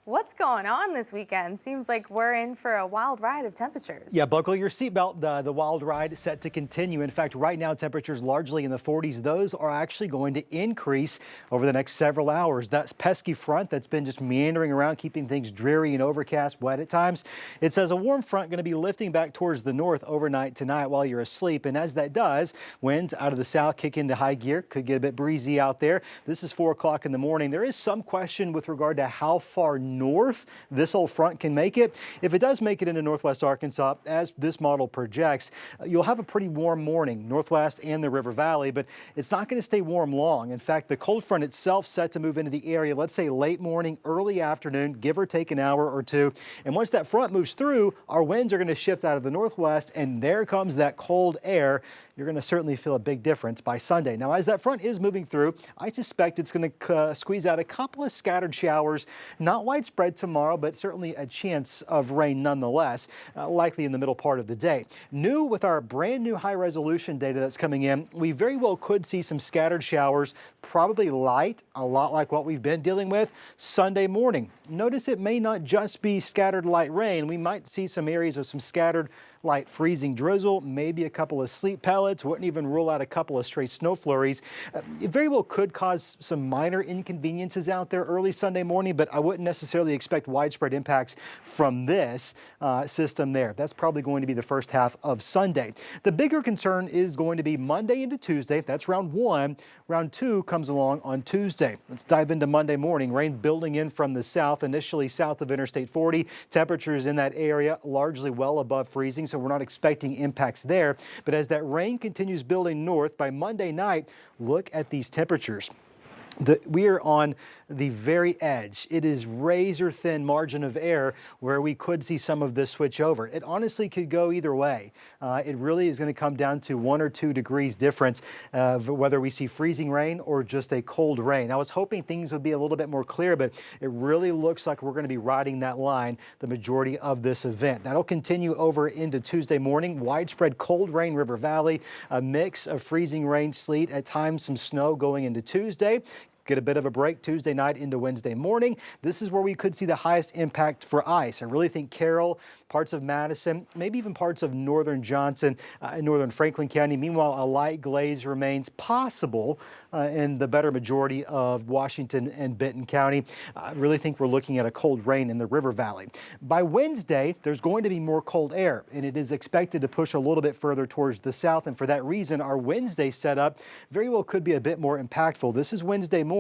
What's going on this weekend? Seems like we're in for a wild ride of Yeah, temperatures. buckle your seatbelt. The wild ride is set to continue. In fact, right now, temperatures largely in the 40s. Those are actually going to increase over the next several hours. That pesky front that's been just meandering around, keeping things dreary and overcast, wet at times. It says a warm front going to be lifting back towards the north overnight tonight while you're asleep. And as that does, winds out of the south kick into high gear. Could get a bit breezy out there. This is 4 o'clock in the morning. There is some question with regard to how far north this old front can make it. If it does make it into northwest Arkansas, as this model projects, you'll have a pretty warm morning, northwest and the River Valley, but it's not going to stay warm long. In fact, the cold front itself set to move into the area, let's say late morning, early afternoon, give or take an hour or two. And once that front moves through, our winds are going to shift out of the northwest, and there comes that cold air. You're going to certainly feel a big difference by Sunday. Now, as that front is moving through, I suspect it's going to squeeze out a couple of scattered showers, not widespread tomorrow, but certainly a chance of rain nonetheless, likely in the middle part of the day. New with our brand new high resolution data that's coming in, we very well could see some scattered showers, probably light, a lot like what we've been dealing with Sunday morning. Notice it may not just be scattered light rain. We might see some areas of some scattered light freezing drizzle, maybe a couple of sleet pellets. Wouldn't even rule out a couple of stray snow flurries. It very well could cause some minor inconveniences out there early Sunday morning, but I wouldn't necessarily expect widespread impacts from this system there. That's probably going to be the first half of Sunday. The bigger concern is going to be Monday into Tuesday. That's round one. Round two comes along on Tuesday. Let's dive into Monday morning. Rain building in from the south, initially south of Interstate 40. Temperatures in that area largely well above freezing, so we're not expecting impacts there. But as that rain continues building north, by Monday night, look at these temperatures. We are on the very edge. It is razor thin margin of error where we could see some of this switch over. It honestly could go either way. It really is going to come down to 1 or 2 degrees difference of whether we see freezing rain or just a cold rain. I was hoping things would be a little bit more clear, but it really looks like we're going to be riding that line the majority of this event. That'll continue over into Tuesday morning. Widespread cold rain, River Valley, a mix of freezing rain, sleet, at times some snow going into Tuesday. Get a bit of a break Tuesday night into Wednesday morning. This is where we could see the highest impact for ice. I really think Carroll, parts of Madison, maybe even parts of northern Johnson and northern Franklin County. Meanwhile, a light glaze remains possible in the better majority of Washington and Benton County. I really think we're looking at a cold rain in the River Valley. By Wednesday, there's going to be more cold air, and it is expected to push a little bit further towards the south. And for that reason, our Wednesday setup very well could be a bit more impactful. This is Wednesday morning.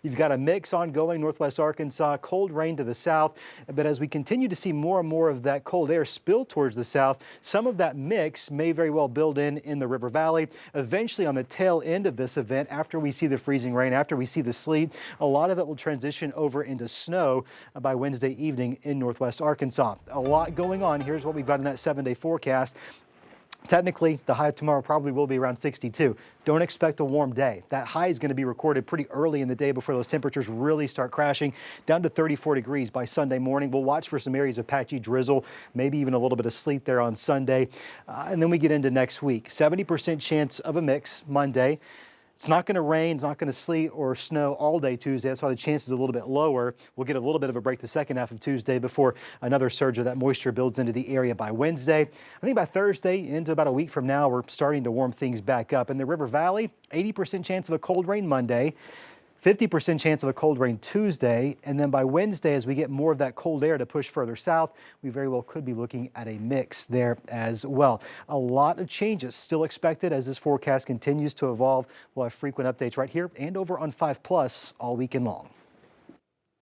You've got a mix ongoing northwest Arkansas, cold rain to the south. But as we continue to see more and more of that cold air spill towards the south, some of that mix may very well build in the River Valley. Eventually, on the tail end of this event, after we see the freezing rain, after we see the sleet, a lot of it will transition over into snow by Wednesday evening in northwest Arkansas. A lot going on. Here's what we've got in that 7-day forecast. Technically, the high tomorrow probably will be around 62. Don't expect a warm day. That high is going to be recorded pretty early in the day before those temperatures really start crashing down to 34 degrees by Sunday morning. We'll watch for some areas of patchy drizzle, maybe even a little bit of sleet there on Sunday. And then we get into next week. 70% chance of a mix Monday. It's not going to rain, it's not going to sleet or snow all day Tuesday. That's why the chance is a little bit lower. We'll get a little bit of a break the second half of Tuesday before another surge of that moisture builds into the area by Wednesday. I think by Thursday, into about a week from now, we're starting to warm things back up. In the River Valley, 80% chance of a cold rain Monday. 50% chance of a cold rain Tuesday, and then by Wednesday, as we get more of that cold air to push further south, we very well could be looking at a mix there as well. A lot of changes still expected as this forecast continues to evolve. We'll have frequent updates right here and over on 5 Plus all weekend long.